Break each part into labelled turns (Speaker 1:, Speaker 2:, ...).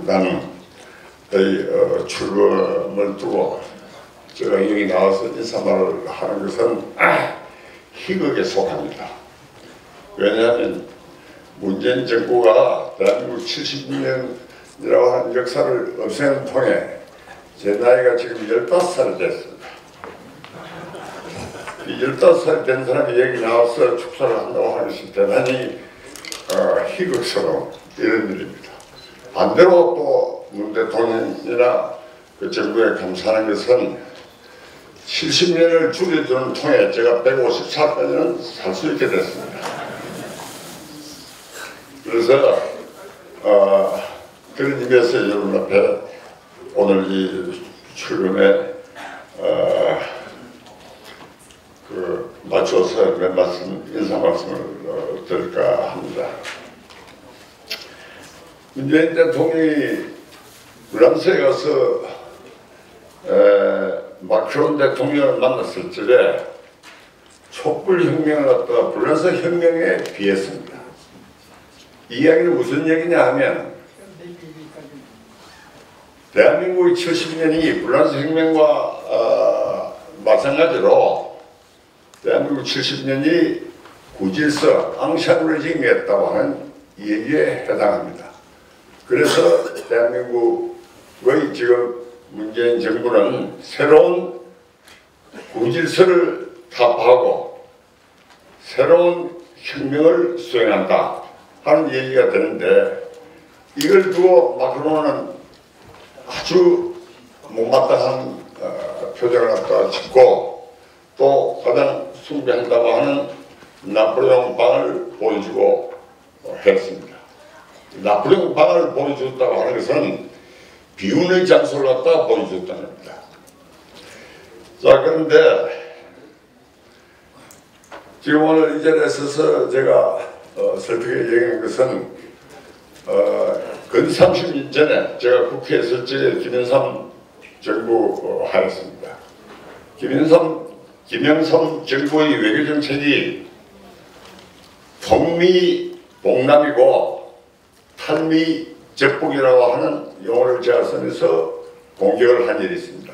Speaker 1: 나는 출범을 두고 제가 여기 나와서 인사말을 하는 것은 희극에 속합니다. 왜냐하면 문재인 정부가 대한민국 70년이라고 하는 역사를 없애는 통해 제 나이가 지금 15살이 됐습니다. 이 15살이 된 사람이 여기 나와서 축사를 한다고 하는 것이 대단히 희극스러운 이런 일입니다. 반대로 또 문 대통령이나 그 정부에 감사하는 것은 70년을 줄여주는 통해 제가 154까지는 살 수 있게 됐습니다. 그래서 그런 의미에서 여러분 앞에 오늘 이 출근에 맞춰서 몇 말씀, 인사 말씀을 드릴까 합니다. 문재인 대통령이 프랑스에 가서 마크론 대통령을 만났을 적에 촛불혁명을 갖다가 프랑스 혁명에 비했습니다. 이 이야기는 무슨 얘기냐 하면 대한민국의 70년이 프랑스 혁명과 마찬가지로 대한민국 70년이 구질서, 앙샹블레징이었다고 하는 이 얘기에 해당합니다. 그래서 대한민국의 지금 문재인 정부는 새로운 구질서를 타파하고 새로운 혁명을 수행한다 하는 얘기가 되는데, 이걸 두고 마크론은 아주 못마땅한 표정을 갖다가 짓고 또 가장 숭배한다고 하는 나폴레옹 방을 보여주고 했습니다. 나폴레옹 방을 보여줬다고 하는 것은 비운의 장소를 갖다가 보여줬다는 겁니다. 자, 그런데 지금 오늘 이 자리에 서서 제가 설득에 얘기한 것은 근 30년 전에 제가 국회에 있을 적에 김영삼 정부 하였습니다. 김영삼 정부의 외교정책이 통미봉남이고 탈미적복이라고 하는 용어를 제가 써내서 공격을 한 일이 있습니다.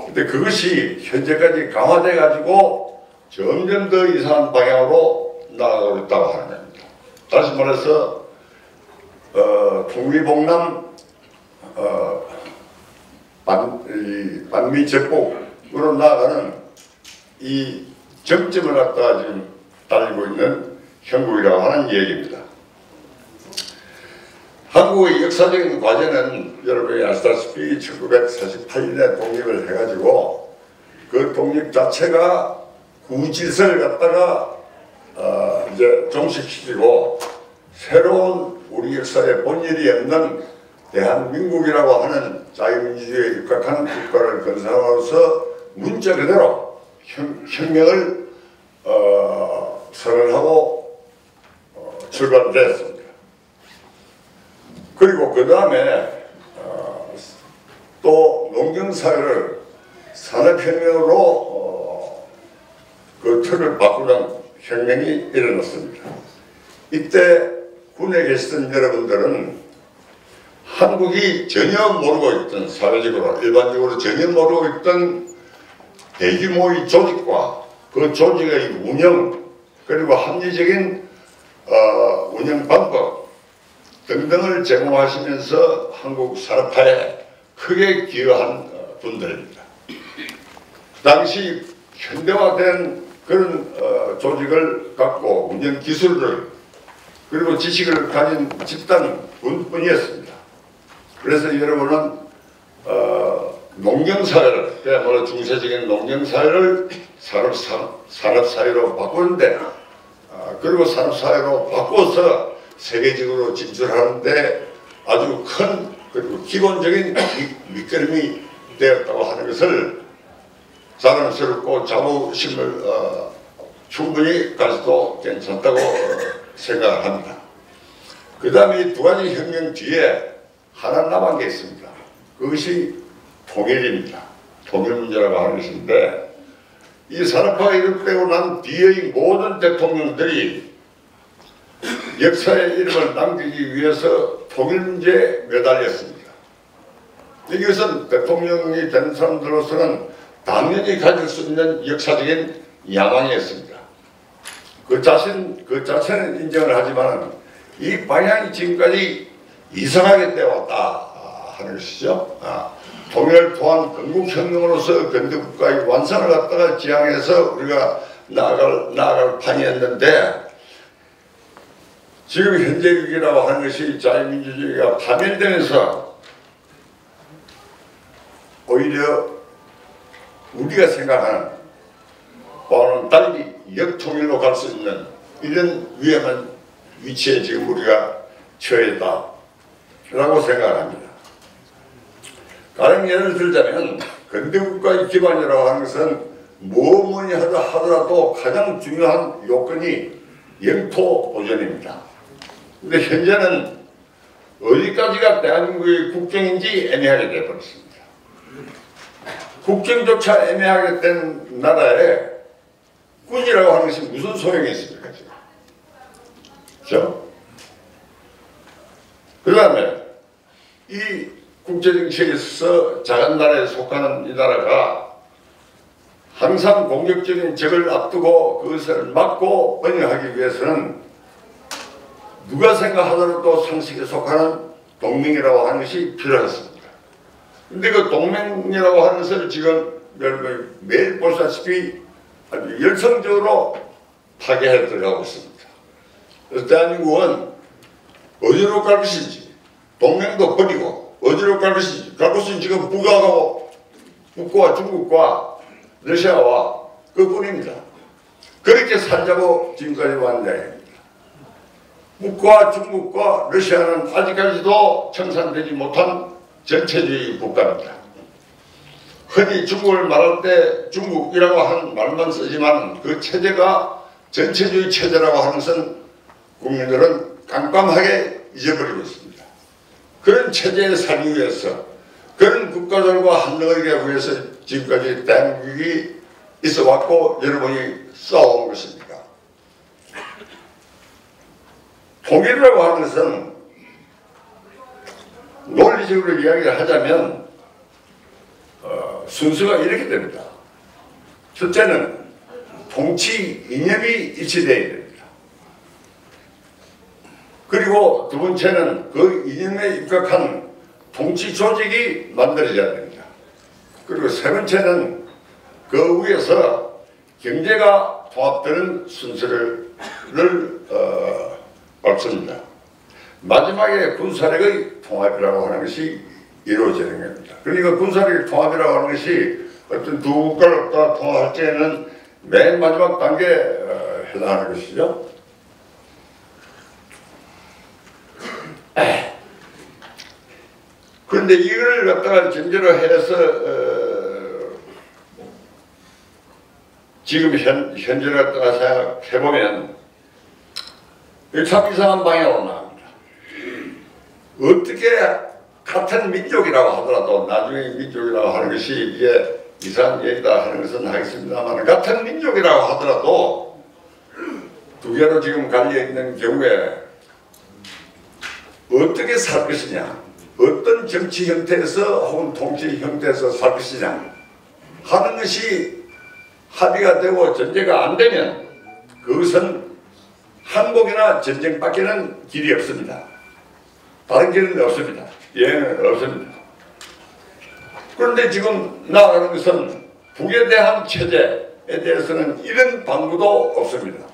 Speaker 1: 근데 그것이 현재까지 강화돼 가지고 점점 더 이상한 방향으로 나아가고 있다고 하는 겁니다. 다시 말해서 통미봉남 반미적복으로 나아가는 이 정점을 갖다가 지금 달리고 있는 형국이라고 하는 얘기입니다. 한국의 역사적인 과제는 여러분이 아시다시피 1948년에 독립을 해가지고 그 독립 자체가 구질서를 갖다가 이제 종식시키고 새로운 우리 역사의 본질이 없는 대한민국이라고 하는 자유민주주의에 입각한 국가를 건설함으로써 문자 그대로 혁명을 선언하고 출발됐습니다. 그리고 그 다음에 또 농경사회를 산업혁명으로 그 틀을 바꾸는 혁명이 일어났습니다. 이때 군에 계시던 여러분들은 한국이 전혀 모르고 있던, 사회적으로 일반적으로 전혀 모르고 있던 대규모의 조직과 그 조직의 운영, 그리고 합리적인 운영 방법 등등을 제공하시면서 한국 산업화에 크게 기여한 분들입니다. 당시 현대화된 그런 조직을 갖고 운영 기술을 그리고 지식을 가진 집단 분뿐이었습니다. 그래서 여러분은 농경사회를, 그야말로 중세적인 농경사회를 산업사회로 바꾸는데, 그리고 산업사회로 바꿔서 세계적으로 진출하는데 아주 큰 그리고 기본적인 밑거름이 되었다고 하는 것을 자랑스럽고 자부심을 충분히 가져도 괜찮다고 생각합니다. 그 다음에 두 가지 혁명 뒤에 하나 남은 게 있습니다. 그것이 통일입니다. 통일 문제라고 하는 것인데, 이 산업화가 이룩되고 난 뒤의 모든 대통령들이 역사의 이름을 남기기 위해서 통일 문제에 매달렸습니다. 이것은 대통령이 된 사람들로서는 당연히 가질 수 있는 역사적인 야망이었습니다. 그 자체는 인정을 하지만 이 방향이 지금까지 이상하게 되어왔다 하는 것이죠. 통일 또한 건국혁명으로서 근대국가의 완성을 갖다가 지향해서 우리가 나아갈 판이었는데, 지금 현재 위기라고 하는 것이 자유민주주의가 파멸되면서 오히려 우리가 생각하는 바로는 달리 역통일로 갈 수 있는 이런 위험한 위치에 지금 우리가 처해 있다라고 생각합니다. 가령 예를 들자면 근대국가의 기반이라고 하는 것은 뭐니 하더라도 가장 중요한 요건이 영토 보존입니다. 근데 현재는 어디까지가 대한민국의 국경인지 애매하게 되어버렸습니다. 국경조차 애매하게 된 나라에 군이라고 하는 것이 무슨 소용이 있습니까, 지금? 그렇죠? 그 다음에 이 국제정치에 있어서 작은 나라에 속하는 이 나라가 항상 공격적인 적을 앞두고 그것을 막고 번영하기 위해서는 누가 생각하더라도 상식에 속하는 동맹이라고 하는 것이 필요했습니다. 근데 그 동맹이라고 하는 것을 지금 여러분 매일 보시다시피 아주 열성적으로 파괴해 들어가고 있습니다. 그래서 대한민국은 어디로 갈 것인지, 동맹도 버리고 어디로 갈 것인지, 갈 곳은 지금 북한과 중국과 러시아와 그뿐입니다. 그렇게 살자고 지금까지 왔는데, 북과 중국과 러시아는 아직까지도 청산되지 못한 전체주의 국가입니다. 흔히 중국을 말할 때 중국이라고 하는 말만 쓰지만 그 체제가 전체주의 체제라고 하는 것은 국민들은 깜깜하게 잊어버리고 있습니다. 그런 체제에 살기 위해서, 그런 국가들과 한덩어리가 위해서 지금까지 대한민국이 있어왔고 여러분이 싸워온 것입니다. 통일이라고 하는 것은 논리적으로 이야기를 하자면 순서가 이렇게 됩니다. 첫째는 통치 이념이 일치되어야 됩니다. 그리고 두 번째는 그 이념에 입각한 통치 조직이 만들어져야 됩니다. 그리고 세 번째는 그 위에서 경제가 통합되는 순서를 밟습니다. 마지막에 군사력의 통합이라고 하는 것이 이루어지는 겁니다. 그러니까 군사력의 통합이라고 하는 것이 어떤 두 국가를 다 통합할 때에는 맨 마지막 단계에 해당하는 것이죠. 그런데 이걸 갖다가 전제로 해서 지금 현재를 갖다가 생각해보면 참 이상한 방향으로 나옵니다. 어떻게 같은 민족이라고 하더라도, 나중에 민족이라고 하는 것이 이게 이상한 얘기다 하는 것은 하겠습니다만, 같은 민족이라고 하더라도 두 개로 지금 갈려있는 경우에 어떻게 살 것이냐, 어떤 정치 형태에서 혹은 통치 형태에서 살 것이냐 하는 것이 합의가 되고 전제가 안 되면 그것은 항복이나 전쟁밖에는 길이 없습니다. 다른 길은 없습니다. 예는 없습니다. 그런데 지금 나아가는 것은 북에 대한 체제에 대해서는 이런 방구도 없습니다.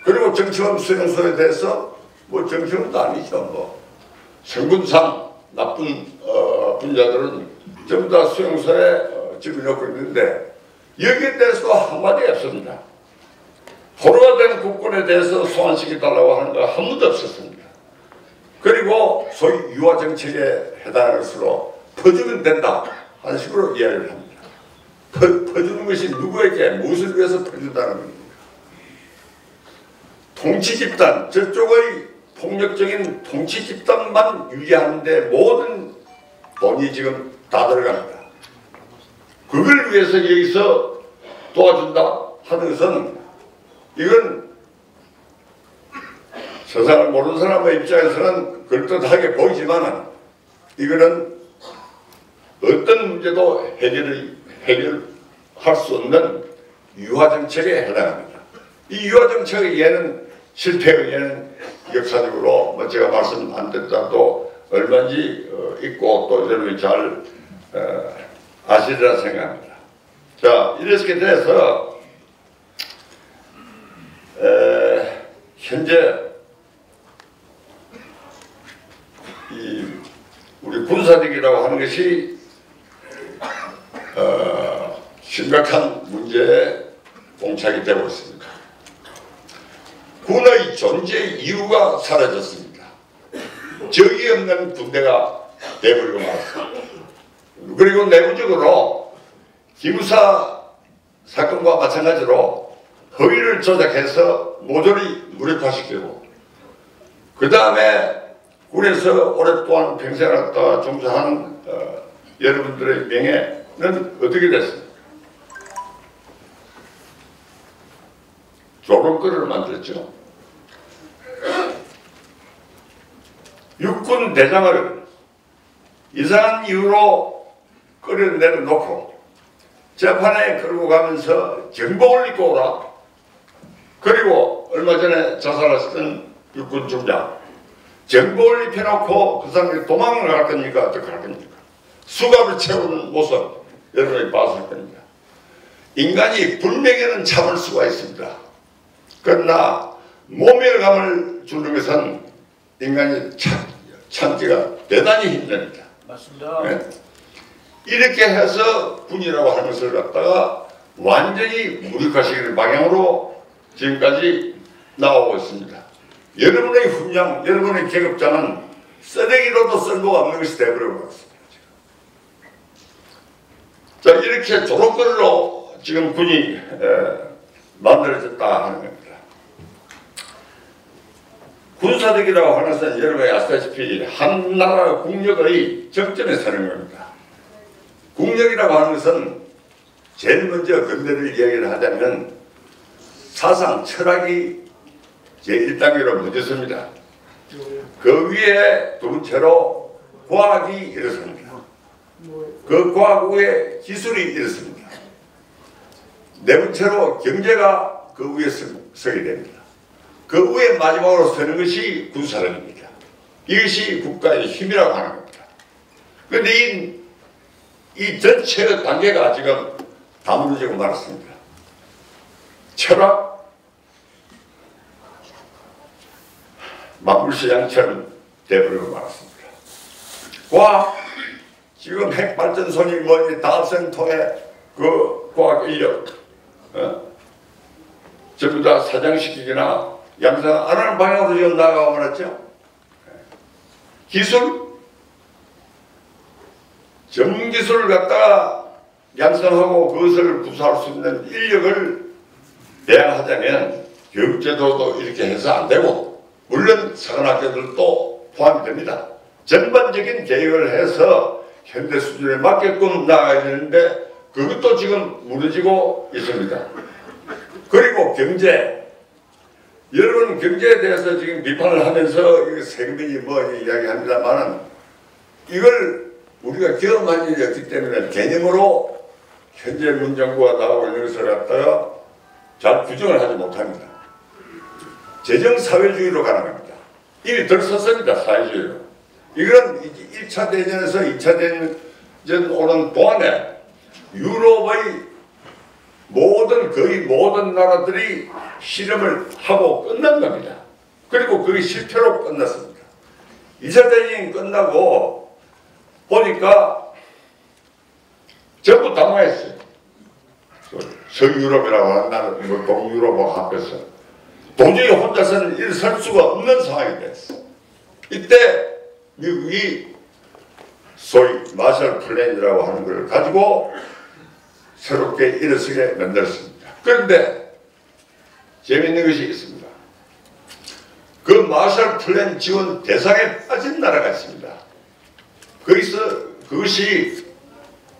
Speaker 1: 그리고 정치범 수용소에 대해서 정치범도 아니죠. 성분상 나쁜 분자들은 전부 다 수용소에 집어넣고 있는데 여기에 대해서도 한마디 없습니다. 포로가 된 국군에 대해서 소환시켜달라고 하는 거 한 번도 없었습니다. 그리고 소위 유화 정책에 해당하는 것으로 퍼주면 된다 하는 식으로 이야기를 합니다. 퍼주는 것이 누구에게 무엇을 위해서 퍼준다는 겁니까? 통치 집단, 저쪽의 폭력적인 통치 집단만 유지하는데 모든 돈이 지금 다 들어갑니다. 그걸 위해서 여기서 도와준다 하는 것은 이건 세상을 모르는 사람의 입장에서는 그럴듯하게 보이지만 이거는 어떤 문제도 해결할 수 없는 유화정책에 해당합니다. 이 유화정책의 예는 실패의 예는 역사적으로 뭐 제가 말씀 안 드렸다도 얼마인지 있고 또 여러분이 잘 아시리라 생각합니다. 자, 이렇게 돼서 현재 우리 군사력이라고 하는 것이 심각한 문제에 봉착이 되고 있습니다. 군의 존재 이유가 사라졌습니다. 적이 없는 군대가 되어버리고 말았습니다. 그리고 내부적으로 기무사 사건과 마찬가지로 허위를 조작해서 모조리 무력화시키고 그 다음에 군에서 오랫동안 평생을 종사한 여러분들의 명예는 어떻게 됐습니까? 조롱거리를 만들었죠. 육군 대장을 이상한 이유로 끌어내려놓고 재판에 끌고 가면서 정복을 입고 오라. 그리고 얼마 전에 자살했던 육군 중장 정복을 입혀놓고 그 사람이 도망을 갈 겁니까? 어떻게 할 겁니까? 수갑을 채우는 모습 여러분이 봤을 겁니다. 인간이 불명예는 참을 수가 있습니다. 그러나 모멸감을 주는 것은 인간이 참기가 대단히 힘듭니다.
Speaker 2: 맞습니다.
Speaker 1: 네? 이렇게 해서 군이라고 하는 것을 갖다가 완전히 무력화시키는 방향으로 지금까지 나오고 있습니다. 여러분의 훈장, 여러분의 계급장은 쓰레기로도 쓸모가 없는 것이 되어버리고 있습니다. 자, 이렇게 조롱거리로 지금 군이 만들어졌다 하는 겁니다. 군사력이라고 하는 것은 여러분이 아시다시피 한 나라 국력의 정점에 서는 겁니다. 국력이라고 하는 것은 제일 먼저 근대를 이야기를 하자면 사상, 철학이 제1단계로 먼저섭니다. 그 위에 두 번째로 과학이 일어섭니다. 그 과학 위에 기술이 일어섭니다. 네 번째로 경제가 그 위에 서게 됩니다. 그 위에 마지막으로 서는 것이 군사력입니다. 이것이 국가의 힘이라고 하는 겁니다. 그런데 이 전체의 단계가 지금 다 무너지고 말았습니다. 철학, 만물시장처럼 되어버리고 말았습니다. 과학, 지금 핵발전소니 뭐니 다합성 통해 그 과학 인력 전부 다 사장시키기나 양성 안 하는 방향으로 지금 나가고 말았죠. 기술, 전문 기술을 갖다가 양성하고 그것을 구사할 수 있는 인력을 배양하자면 교육제도도 이렇게 해서 안 되고 물론 사관학교들도 포함이 됩니다. 전반적인 계획을 해서 현대 수준에 맞게끔 나가야 되는데 그것도 지금 무너지고 있습니다. 그리고 경제, 여러분 경제에 대해서 지금 비판을 하면서 이거 세금이 뭐 이야기합니다만은 이걸 우리가 경험한 일이 없기 때문에 개념으로 현재 문정부가 나오고 있는 것을 갖다가 잘 규정을 하지 못합니다. 재정사회주의로 가는 겁니다. 이미 들었었습니다. 사회주의로. 이건 1차 대전에서 2차 대전 오는 동안에 유럽의 거의 모든 나라들이 실험을 하고 끝난 겁니다. 그리고 그게 실패로 끝났습니다. 2차 대전이 끝나고 보니까 전부 당황했어요. 서유럽이라고 하는 나라, 동유럽하고 합해서 도저히 혼자서는 일설 수가 없는 상황이 됐어요. 이때 미국이 소위 마셜 플랜이라고 하는 걸 가지고 새롭게 일어서게 만들었습니다. 그런데 재미있는 것이 있습니다. 그 마셜 플랜 지원 대상에 빠진 나라가 있습니다. 그것이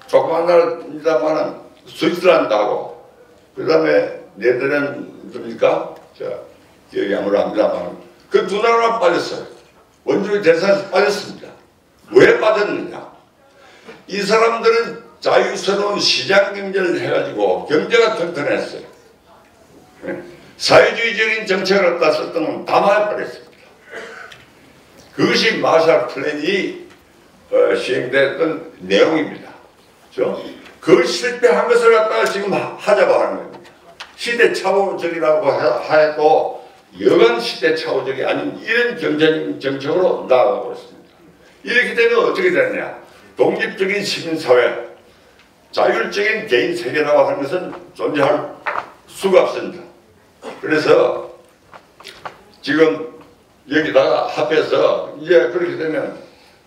Speaker 1: 조그만 나라입니다만은 스위스란드하고 그 다음에 네덜란드입니까? 기억이 아무리 안 납니다만 그 두 나라만 빠졌어요. 원주민 대사에서 빠졌습니다. 왜 빠졌느냐? 이 사람들은 자유스러운 시장 경제를 해가지고 경제가 튼튼했어요. 사회주의적인 정책을 갖다 썼던 건 다 망해버렸습니다. 그것이 마샬 플랜이 시행됐던 내용입니다. 그렇죠? 그 실패한 것을 갖다가 지금 하자고 하는 겁니다. 시대착오적이라고 해도 여간 시대착오적이 아닌 이런 경제적인 정책으로 나아가고 있습니다. 이렇게 되면 어떻게 되느냐? 독립적인 시민사회, 자율적인 개인 세계라고 하는 것은 존재할 수가 없습니다. 그래서 지금 여기다가 합해서 이제 그렇게 되면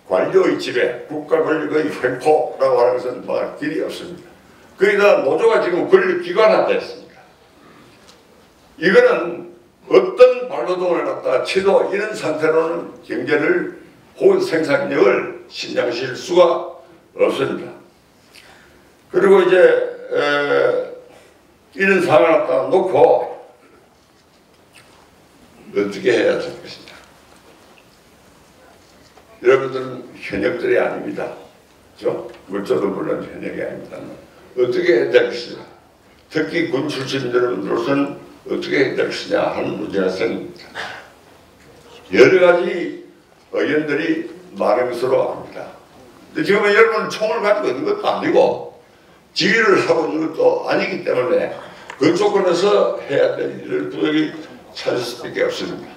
Speaker 1: 관료의 지배, 국가 권력의 횡포라고 하는 것은 뭐 길이 없습니다. 거기다 노조가 지금 권력 기관화됐습니다. 이거는 어떤 발노동을 갖다 치도 이런 상태로는 경제를 혹은 생산력을 신장시킬 수가 없습니다. 그리고 이제 이런 상황을 갖다 놓고 어떻게 해야 될 것이냐. 여러분들은 현역들이 아닙니다. 그렇죠? 저도 물론 현역이 아닙니다. 어떻게 해야 될 것이냐. 특히 군 출신 여러분들로서는 어떻게 해야 될 것이냐 하는 문제가 생깁니다. 여러 가지 의견들이 많은 것으로 압니다. 근데 지금 여러분은 총을 가지고 있는 것도 아니고 지휘를 하고 있는 것도 아니기 때문에 그 조건에서 해야 될 일을 도저히 찾을 수밖에 없습니다.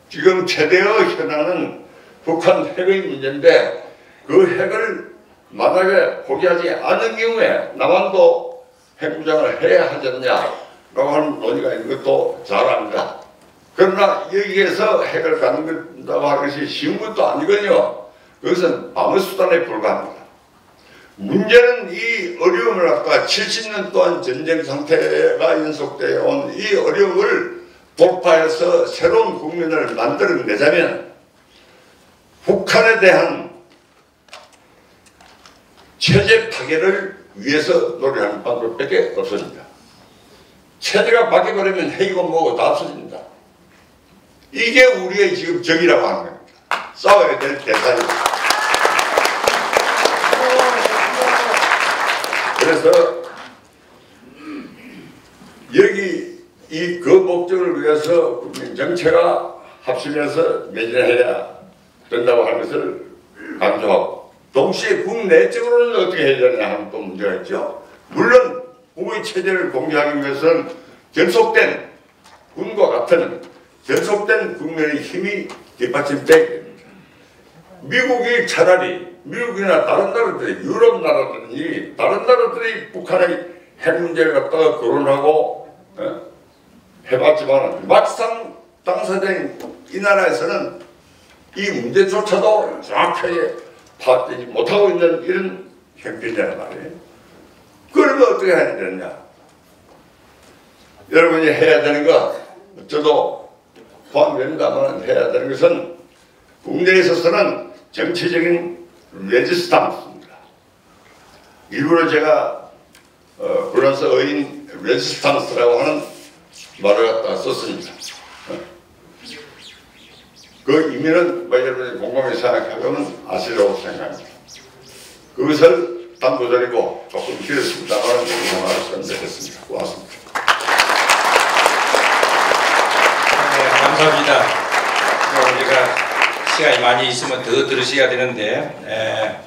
Speaker 1: 지금 최대의 현안은 북한 핵의 문제인데 그 핵을 만약에 포기하지 않은 경우에 남한도 핵무장을 해야 하지 않냐라고 하는 논의가 있는 것도 잘 압니다. 그러나 여기에서 핵을 갖는다고 하는 것이 쉬운 것도 아니거든요. 그것은 방어 수단에 불과합니다. 문제는 이 어려움을 갖다가 70년 동안 전쟁 상태가 연속되어 온 이 어려움을 돌파해서 새로운 국면을 만들어내자면 북한에 대한 체제 파괴를 위해서 노력하는 방법밖에 없습니다. 체제가 바뀌어버리면 핵이고 뭐고 다 없어집니다. 이게 우리의 지금 적이라고 하는 겁니다. 싸워야 될 대상입니다. 그래서 여기 그 목적을 위해서 국민 정체가 합심해서 매진해야 된다고 하는 것을 강조하고 동시에 국내적으로는 어떻게 해야 되냐 하는 또 문제가 있죠. 물론 국의 체제를 공개하기 위해서는 결속된 군과 같은 결속된 국민의 힘이 뒷받침돼야 됩니다. 미국이 차라리 미국이나 다른 나라들이 유럽 나라들이 다른 나라들이 북한의 핵 문제를 갖다가 거론하고 해봤지만 막상 당사자인 이 나라에서는 이 문제조차도 정확하게 파악되지 못하고 있는 이런 형편이란 말이에요. 그러면 어떻게 해야 되느냐? 여러분이 해야 되는 거, 저도 포함됩니다만 해야 되는 것은 국내에 있어서는 정치적인 레지스탕스입니다. 일부러 제가 불란서 어인 레지스탕스라고 하는 말을 갖다 썼습니다. 그 의미는 여러분이 곰곰이 생각하면 아시라고 생각합니다. 그것을 담보드리고 조금 길었습니다만 말씀드렸습니다. 고맙습니다.
Speaker 2: 네, 감사합니다. 우리가 시간이 많이 있으면 더 들으셔야 되는데